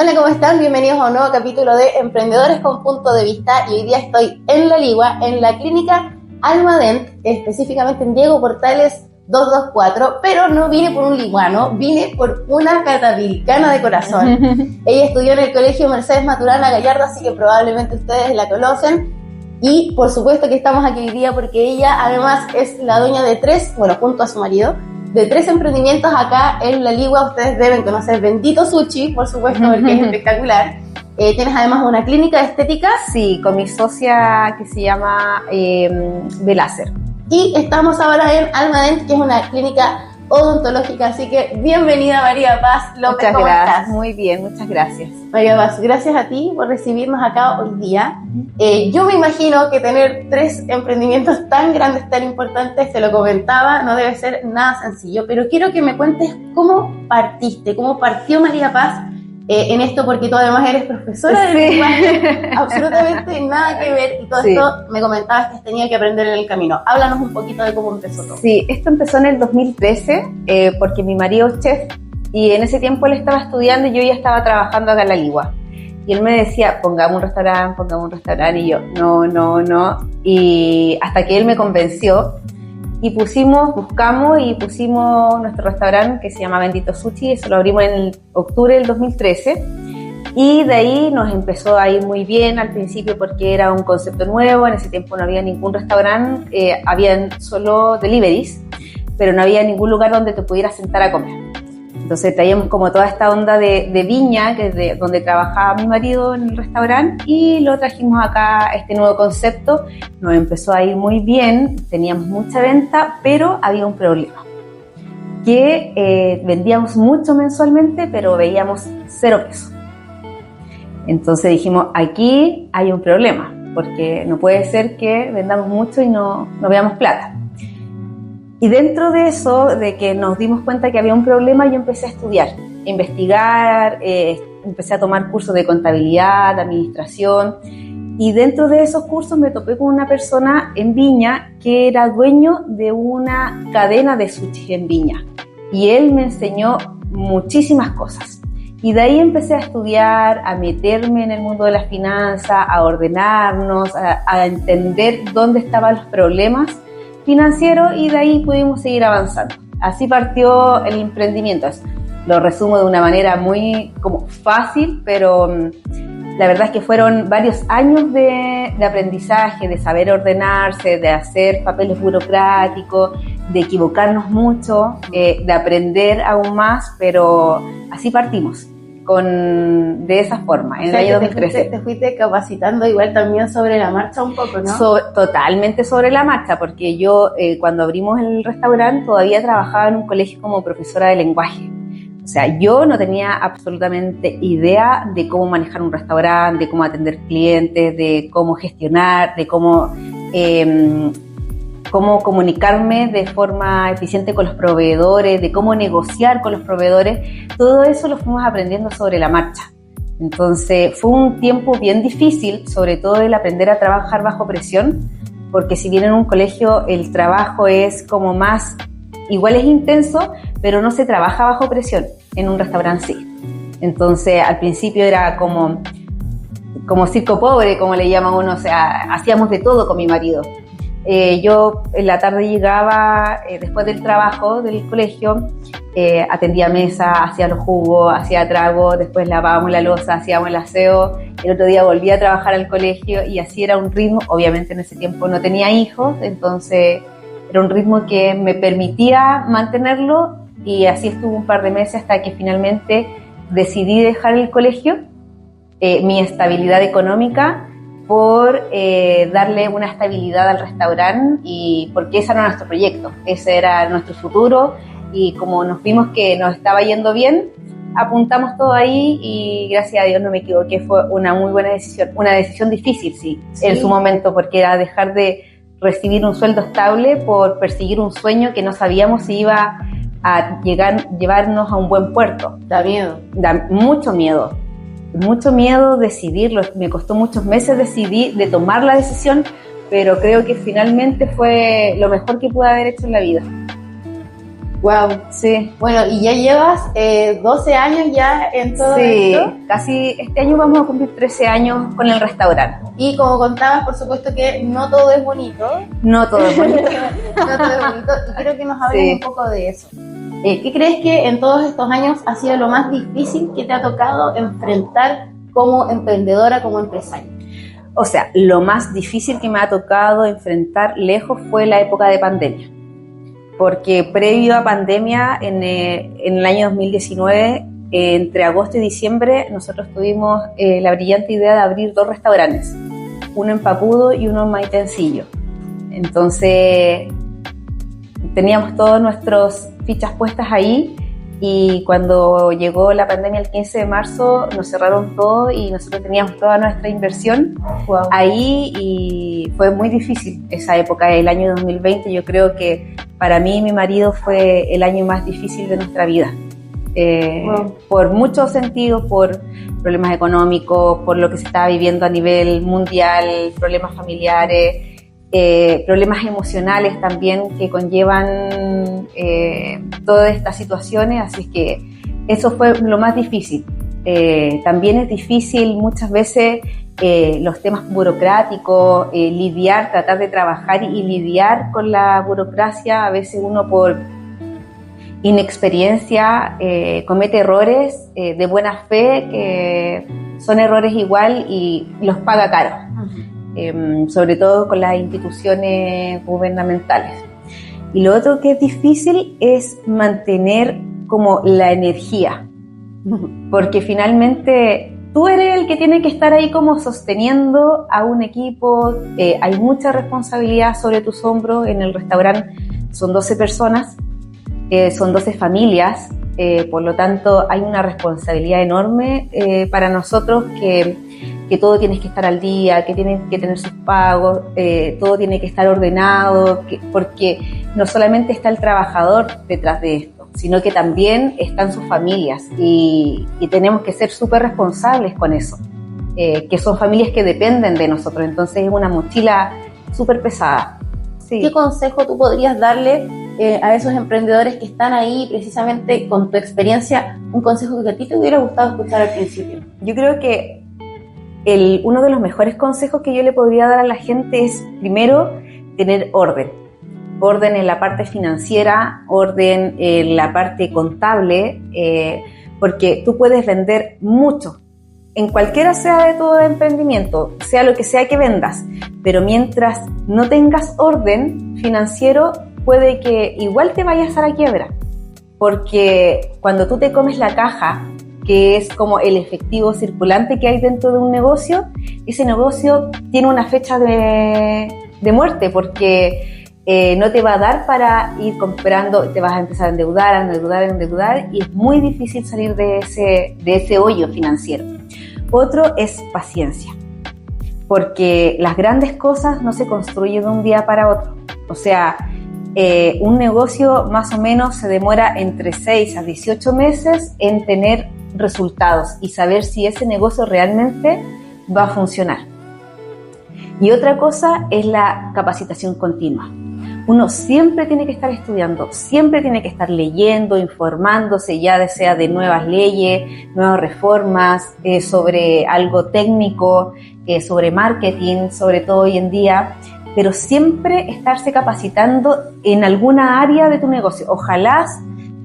Hola, ¿cómo están? Bienvenidos a un nuevo capítulo de Emprendedores con Punto de Vista. Y hoy día estoy en La Ligua, en la clínica Almadent, específicamente en Diego Portales 224, pero no vine por un liguano, vine por una catavilcana de corazón. Ella estudió en el colegio Mercedes Maturana Gallardo, así que probablemente ustedes la conocen. Y por supuesto que estamos aquí hoy día porque ella además es la dueña de junto a su marido, de 3 emprendimientos acá en La Ligua. Ustedes deben conocer Bendito Sushi, por supuesto, porque es espectacular. Tienes además una clínica de estética. Sí, con mi socia que se llama Belácer. Y estamos ahora en Almadent, que es una clínica odontológica. Así que bienvenida, María Paz López. Muchas ¿Cómo gracias. estás? Muy bien, muchas gracias. María Paz, gracias a ti por recibirnos acá hoy día. Yo me imagino que tener 3 emprendimientos tan grandes, tan importantes, te lo comentaba, no debe ser nada sencillo, pero quiero que me cuentes cómo partiste, cómo partió María Paz en esto, porque tú además eres profesora de lenguaje, absolutamente nada que ver, y todo esto me comentabas que tenía que aprender en el camino. Háblanos un poquito de cómo empezó todo. Sí, esto empezó en el 2013, porque mi marido es chef, y en ese tiempo él estaba estudiando y yo ya estaba trabajando acá en La Ligua. Y él me decía, pongamos un restaurante, y yo, no, y hasta que él me convenció, y buscamos y pusimos nuestro restaurante que se llama Bendito Sushi. Eso lo abrimos en octubre del 2013, y de ahí nos empezó a ir muy bien al principio porque era un concepto nuevo. En ese tiempo no había ningún restaurante, habían solo deliveries, pero no había ningún lugar donde te pudieras sentar a comer. Entonces traíamos como toda esta onda de viña, que es de donde trabajaba mi marido en el restaurante, y lo trajimos acá, este nuevo concepto. Nos empezó a ir muy bien, teníamos mucha venta, pero había un problema, que vendíamos mucho mensualmente, pero veíamos 0 pesos. Entonces dijimos, aquí hay un problema, porque no puede ser que vendamos mucho y no veamos plata. Y dentro de eso, de que nos dimos cuenta que había un problema, yo empecé a estudiar, a investigar, empecé a tomar cursos de contabilidad, de administración, y dentro de esos cursos me topé con una persona en Viña que era dueño de una cadena de sushi en Viña, y él me enseñó muchísimas cosas. Y de ahí empecé a estudiar, a meterme en el mundo de las finanzas, a ordenarnos, a entender dónde estaban los problemas financiero, y de ahí pudimos seguir avanzando. Así partió el emprendimiento. Lo resumo de una manera muy como fácil, pero la verdad es que fueron varios años de aprendizaje, de saber ordenarse, de hacer papeles burocráticos, de equivocarnos mucho, de aprender aún más, pero así partimos. De esa forma, en el año 2013. Te fuiste capacitando igual también sobre la marcha un poco, ¿no? Totalmente sobre la marcha, porque yo cuando abrimos el restaurante todavía trabajaba en un colegio como profesora de lenguaje. O sea, yo no tenía absolutamente idea de cómo manejar un restaurante, de cómo atender clientes, de cómo gestionar, de cómo comunicarme de forma eficiente con los proveedores, de cómo negociar con los proveedores. Todo eso lo fuimos aprendiendo sobre la marcha. Entonces fue un tiempo bien difícil, sobre todo el aprender a trabajar bajo presión, porque si bien en un colegio el trabajo es como más, igual es intenso, pero no se trabaja bajo presión. En un restaurante sí. Entonces al principio era como circo pobre, como le llama uno. O sea, hacíamos de todo con mi marido. Yo en la tarde llegaba, después del trabajo del colegio, atendía mesa, hacía los jugos, hacía trago, después lavábamos la loza, hacíamos el aseo, el otro día volvía a trabajar al colegio, y así era un ritmo. Obviamente en ese tiempo no tenía hijos, entonces era un ritmo que me permitía mantenerlo, y así estuve un par de meses hasta que finalmente decidí dejar el colegio, mi estabilidad económica, por darle una estabilidad al restaurante, y porque ese era nuestro proyecto, ese era nuestro futuro, y como nos vimos que nos estaba yendo bien, apuntamos todo ahí, y gracias a Dios no me equivoqué, fue una muy buena decisión, una decisión difícil, sí, en su momento, porque era dejar de recibir un sueldo estable por perseguir un sueño que no sabíamos si iba a llevarnos a un buen puerto. Da miedo. Da mucho miedo decidirlo. Me costó muchos meses de tomar la decisión, pero creo que finalmente fue lo mejor que pude haber hecho en la vida. Wow. Sí. Bueno, y ya llevas 12 años ya en todo Sí, esto. casi este año vamos a cumplir 13 años con el restaurante. Y como contabas, por supuesto que no todo es bonito. No todo es bonito. No todo es bonito. Y quiero que nos hables Sí. un poco de eso. ¿Qué crees que en todos estos años ha sido lo más difícil que te ha tocado enfrentar como emprendedora, como empresaria? O sea, lo más difícil que me ha tocado enfrentar lejos fue la época de pandemia. Porque previo a pandemia, en el año 2019, entre agosto y diciembre, nosotros tuvimos la brillante idea de abrir 2 restaurantes, uno en Papudo y uno en Maitencillo. Entonces, teníamos todas nuestras fichas puestas ahí, y cuando llegó la pandemia el 15 de marzo, nos cerraron todo y nosotros teníamos toda nuestra inversión ahí, y fue muy difícil esa época, el año 2020. Yo creo que para mí y mi marido fue el año más difícil de nuestra vida. Por muchos sentidos, por problemas económicos, por lo que se estaba viviendo a nivel mundial, problemas familiares, problemas emocionales también que conllevan todas estas situaciones, así que eso fue lo más difícil. También es difícil muchas veces los temas burocráticos, tratar de trabajar y lidiar con la burocracia. A veces uno por inexperiencia comete errores de buena fe que son errores igual y los paga caro. Sobre todo con las instituciones gubernamentales. Y lo otro que es difícil es mantener como la energía, porque finalmente tú eres el que tiene que estar ahí como sosteniendo a un equipo. Hay mucha responsabilidad sobre tus hombros. En el restaurante son 12 personas, son 12 familias, por lo tanto hay una responsabilidad enorme para nosotros, que todo tiene que estar al día, que tienen que tener sus pagos, todo tiene que estar ordenado, porque no solamente está el trabajador detrás de esto, sino que también están sus familias, y tenemos que ser súper responsables con eso, que son familias que dependen de nosotros. Entonces es una mochila súper pesada. Sí. ¿Qué consejo tú podrías darle a esos emprendedores que están ahí precisamente con tu experiencia, un consejo que a ti te hubiera gustado escuchar al principio? Yo creo que uno de los mejores consejos que yo le podría dar a la gente es, primero, tener orden. Orden en la parte financiera, orden en la parte contable, porque tú puedes vender mucho, en cualquiera sea de tu emprendimiento, sea lo que sea que vendas, pero mientras no tengas orden financiero, puede que igual te vayas a la quiebra, porque cuando tú te comes la caja, que es como el efectivo circulante que hay dentro de un negocio, ese negocio tiene una fecha de muerte, porque no te va a dar para ir comprando, te vas a empezar a endeudar, y es muy difícil salir de ese hoyo financiero. Otro es paciencia, porque las grandes cosas no se construyen de un día para otro. O sea, un negocio más o menos se demora entre 6 a 18 meses en tener resultados y saber si ese negocio realmente va a funcionar. Y otra cosa es la capacitación continua. Uno siempre tiene que estar estudiando, siempre tiene que estar leyendo, informándose, ya sea de nuevas leyes, nuevas reformas, sobre algo técnico, sobre marketing, sobre todo hoy en día, pero siempre estarse capacitando en alguna área de tu negocio. Ojalá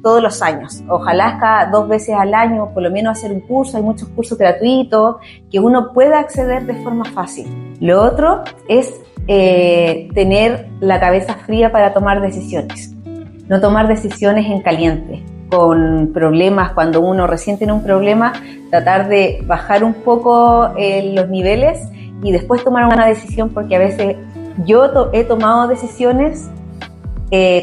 todos los años, ojalá cada 2 veces al año, por lo menos hacer un curso. Hay muchos cursos gratuitos que uno pueda acceder de forma fácil. Lo otro es tener la cabeza fría para tomar decisiones, no tomar decisiones en caliente, con problemas. Cuando uno recién tiene un problema, tratar de bajar un poco los niveles y después tomar una decisión, porque a veces yo he tomado decisiones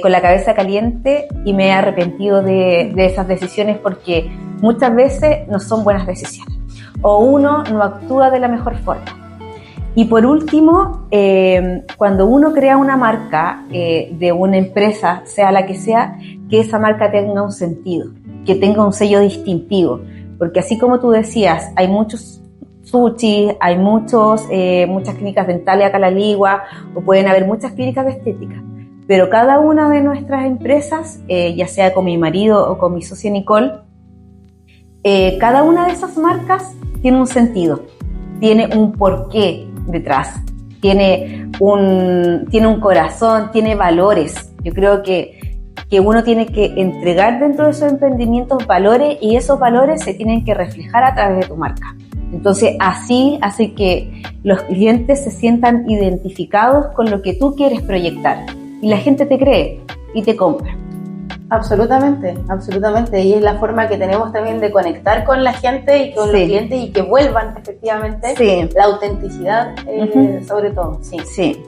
con la cabeza caliente y me he arrepentido de esas decisiones, porque muchas veces no son buenas decisiones o uno no actúa de la mejor forma. Y por último, cuando uno crea una marca de una empresa, sea la que sea, que esa marca tenga un sentido, que tenga un sello distintivo, porque así como tú decías, hay muchos sushi, hay muchas clínicas dentales acá en La Ligua, o pueden haber muchas clínicas de estética, pero cada una de nuestras empresas, ya sea con mi marido o con mi socia Nicole, cada una de esas marcas tiene un sentido, tiene un porqué detrás, tiene un corazón, tiene valores. Yo creo que uno tiene que entregar dentro de esos emprendimientos valores, y esos valores se tienen que reflejar a través de tu marca. Entonces, así hace que los clientes se sientan identificados con lo que tú quieres proyectar, y la gente te cree y te compra. Absolutamente, absolutamente. Y es la forma que tenemos también de conectar con la gente y con los clientes, y que vuelvan efectivamente la autenticidad, sobre todo. Sí.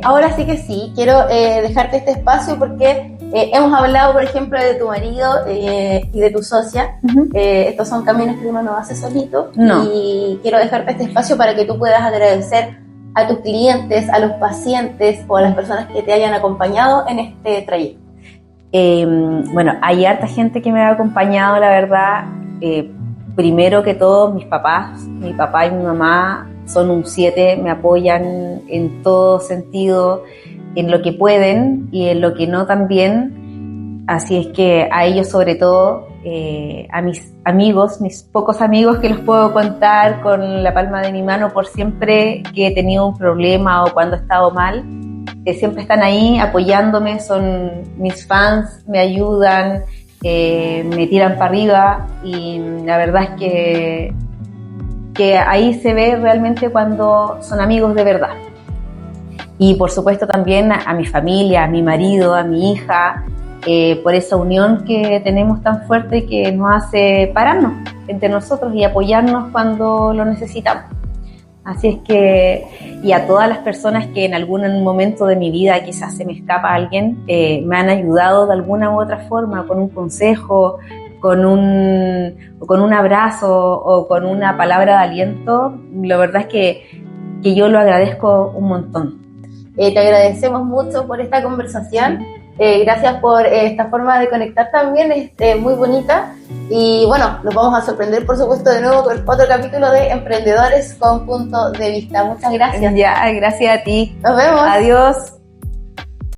Ahora sí que sí, quiero dejarte este espacio porque hemos hablado, por ejemplo, de tu marido y de tu socia. Estos son caminos que uno no hace solito. No. Y quiero dejarte este espacio para que tú puedas agradecer a tus clientes, a los pacientes o a las personas que te hayan acompañado en este trayecto. Bueno, hay harta gente que me ha acompañado, la verdad. Primero que todo, mis papás, mi papá y mi mamá son un 7, me apoyan en todo sentido, en lo que pueden y en lo que no también. Así es que a ellos, sobre todo, a mis amigos, mis pocos amigos que los puedo contar con la palma de mi mano por siempre que he tenido un problema o cuando he estado mal, siempre están ahí apoyándome, son mis fans, me ayudan, me tiran para arriba, y la verdad es que ahí se ve realmente cuando son amigos de verdad. Y por supuesto también a mi familia, a mi marido, a mi hija, por esa unión que tenemos tan fuerte que nos hace pararnos entre nosotros y apoyarnos cuando lo necesitamos. Así es que, y a todas las personas que en algún momento de mi vida quizás se me escapa alguien, me han ayudado de alguna u otra forma, con un consejo, con un abrazo o con una palabra de aliento. La verdad es que yo lo agradezco un montón. Te agradecemos mucho por esta conversación. Gracias por esta forma de conectar también, muy bonita. Y bueno, nos vamos a sorprender, por supuesto, de nuevo con otro capítulo de Emprendedores con Punto de Vista. Muchas gracias. Ya, gracias a ti. Nos vemos. Adiós.